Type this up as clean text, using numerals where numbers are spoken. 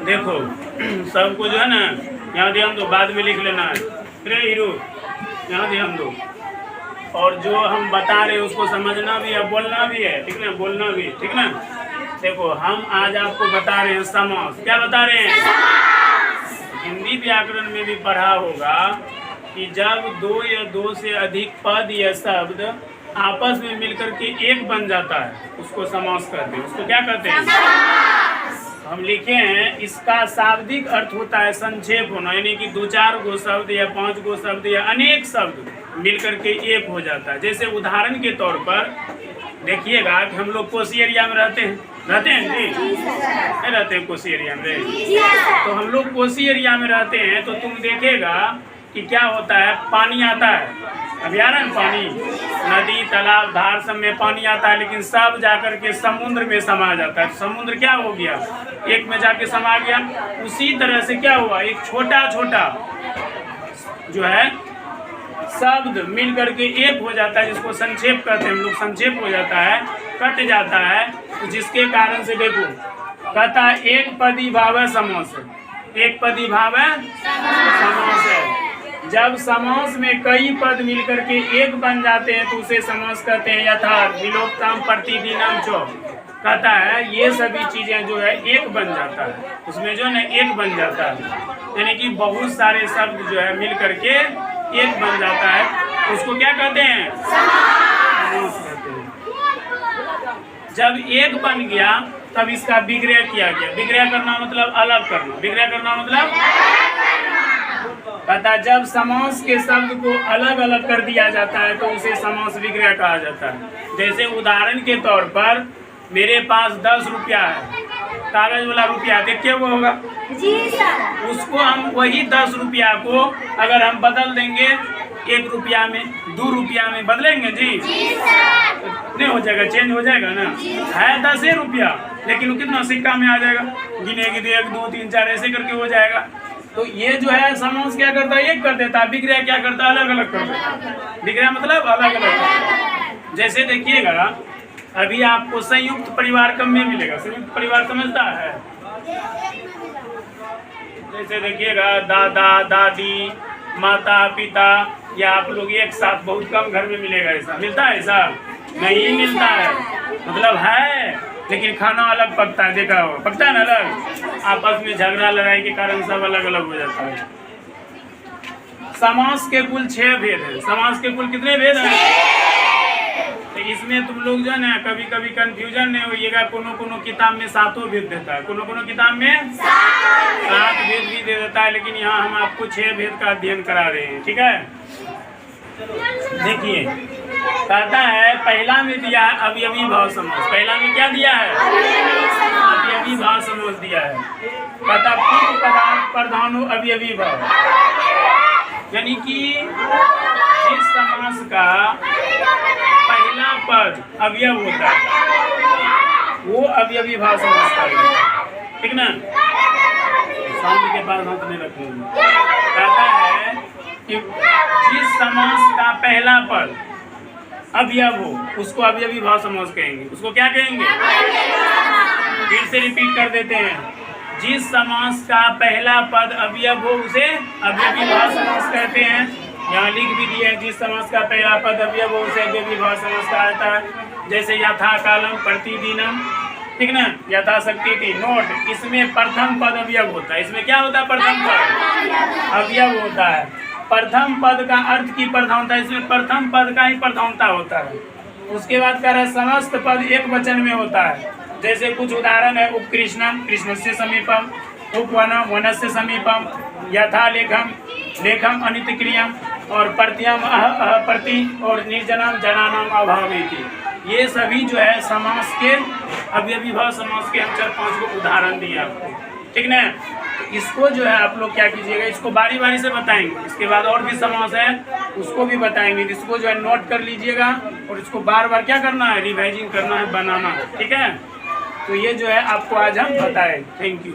देखो सबको जो है ना यहाँ ध्यान दो, बाद में लिख लेना है। अरे हीरो यहाँ ध्यान दो, और जो हम बता रहे हैं उसको समझना भी है, बोलना भी है, ठीक ना, बोलना भी, ठीक ना। देखो हम आज आपको बता रहे हैं समास। क्या बता रहे हैं? हिंदी व्याकरण में भी पढ़ा होगा कि जब दो या दो से अधिक पद या शब्द आपस में मिलकर के एक बन जाता है उसको समास कहते हैं। उसको क्या कहते हैं? हम लिखे हैं इसका शाब्दिक अर्थ होता है संक्षेप होना, यानी कि 2-4 गो शब्द या 5 गो शब्द या अनेक शब्द मिलकर के एक हो जाता है। जैसे उदाहरण के तौर पर देखिएगा कि हम लोग कोसी एरिया में रहते हैं जी, नहीं रहते हैं कोसी एरिया में? तो हम लोग कोसी एरिया में रहते हैं तो तुम देखेगा कि क्या होता है, पानी आता है, अभी आ रहा है पानी, नदी तालाब धार सब में पानी आता है, लेकिन सब जाकर के समुद्र में समा जाता है। समुद्र क्या हो गया? एक में जाके समा गया। उसी तरह से क्या हुआ, एक छोटा छोटा जो है शब्द मिल करके एक हो जाता है, जिसको संक्षेप कहते हैं हम लोग। संक्षेप हो जाता है, कट जाता है, तो जिसके कारण से देखो कहता है एक पदी भाव है समास है। एक पदी भाव है समास है। जब समास में कई पद मिलकर के एक बन जाते हैं तो उसे समास कहते हैं। यथा विलोक्तम प्रतिदिनम चो, कहता है ये सभी चीजें जो है एक बन जाता है, उसमें जो है ना एक बन जाता है, यानी कि बहुत सारे शब्द जो है मिल करके एक बन जाता है, उसको क्या कहते हैं? समास कहते हैं। जब एक बन गया तब इसका विग्रह किया गया। विग्रह करना मतलब अलग करना, विग्रह करना मतलब पता। जब समास के शब्द को अलग अलग कर दिया जाता है तो उसे समास विग्रह कहा जाता है। जैसे उदाहरण के तौर पर मेरे पास 10 रुपया है, कागज वाला रुपया, देखिए वो होगा जी सर। उसको हम वही 10 रुपया को अगर हम बदल देंगे 1 रुपया में, 2 रुपया में बदलेंगे जी नहीं हो जाएगा, चेंज हो जाएगा ना। है 10 रुपया, लेकिन वो कितना सिक्का में आ जाएगा, गिनेगी तो 1 2 3 4 ऐसे करके हो जाएगा। तो ये जो है समास क्या करता है, एक कर देता है। विग्रह क्या करता है, अलग अलग कर देता है। विग्रह मतलब अलग अलग। जैसे देखिएगा अभी आपको संयुक्त परिवार कब में मिलेगा, संयुक्त परिवार समझता है? जैसे देखिएगा दादा दादी माता पिता, या आप लोग एक साथ, बहुत कम घर में मिलेगा ऐसा। मिलता है ऐसा? नहीं मिलता है। मतलब है लेकिन खाना अलग पकता है, देखा हो पकता है ना अलग। आपस में झगड़ा लड़ाई के कारण सब अलग अलग हो जाता है। समास के कुल 6 भेद है। समास के कुल कितने भेद हैं? तो इसमें तुम लोग जो है ना कभी कभी कंफ्यूजन नहीं होइएगा। कोनो किताब में 7 भेद देता है, कोनो किताब में 7 भेद भी दे देता है, लेकिन यहाँ हम आपको 6 भेद का अध्ययन करा रहे हैं, ठीक है। देखिए कहता है पहला में दिया है अवयवी भाव समास। पहला में क्या दिया है? अवयवी भाव समास दिया है। कहता पूर्व पदार्थ प्रधानो अवयवी भाव, यानी कि जिस समास का पहला पद अवयव होता है वो अवयवी भाव समास का, ठीक ना। सामने के पास हाथ में रखेंगे। कहता है कि जिस समास का पहला पद अवयव हो उसको अवयवी भाव समास कहेंगे। उसको क्या कहेंगे? फिर से रिपीट कर देते हैं। जिस समास का पहला पद अवयव हो उसे अवयवी भाव समास कहते हैं। यहाँ लिख भी दिए हैं, जिस समास का पहला पद अवयव हो उसे अवयवी भाव समास कहा जाता है। जैसे यथा कालम प्रतिदिनम, ठीक ना, यथाशक्ति थी नोट, इसमें प्रथम पद अवयव होता है। इसमें क्या होता है? प्रथम पद अवयव होता है। प्रथम पद का अर्थ की प्रधानता, इसमें प्रथम पद का ही प्रधानता होता है। उसके बाद कह रहा है समस्त पद एक वचन में होता है। जैसे कुछ उदाहरण है, उपकृष्णम कृष्णस्य समीपम, उपवनम वनस्य समीपम, यथा लेखम लेखम अनित्यक्रियम, और प्रत्यम प्रति, और निर्जनम जनानाम अभावेति। ये सभी जो है समास के अवयवी भाव समास के हम 4-5 को उदाहरण दिए आपको, ठीक ना। तो इसको जो है आप लोग क्या कीजिएगा, इसको बारी बारी से बताएंगे। इसके बाद और भी समास है उसको भी बताएंगे। इसको जो है नोट कर लीजिएगा और इसको बार बार क्या करना है, रिवाइजिंग करना है, बनाना है, ठीक है। तो ये जो है आपको आज हम बताएं। Thank you.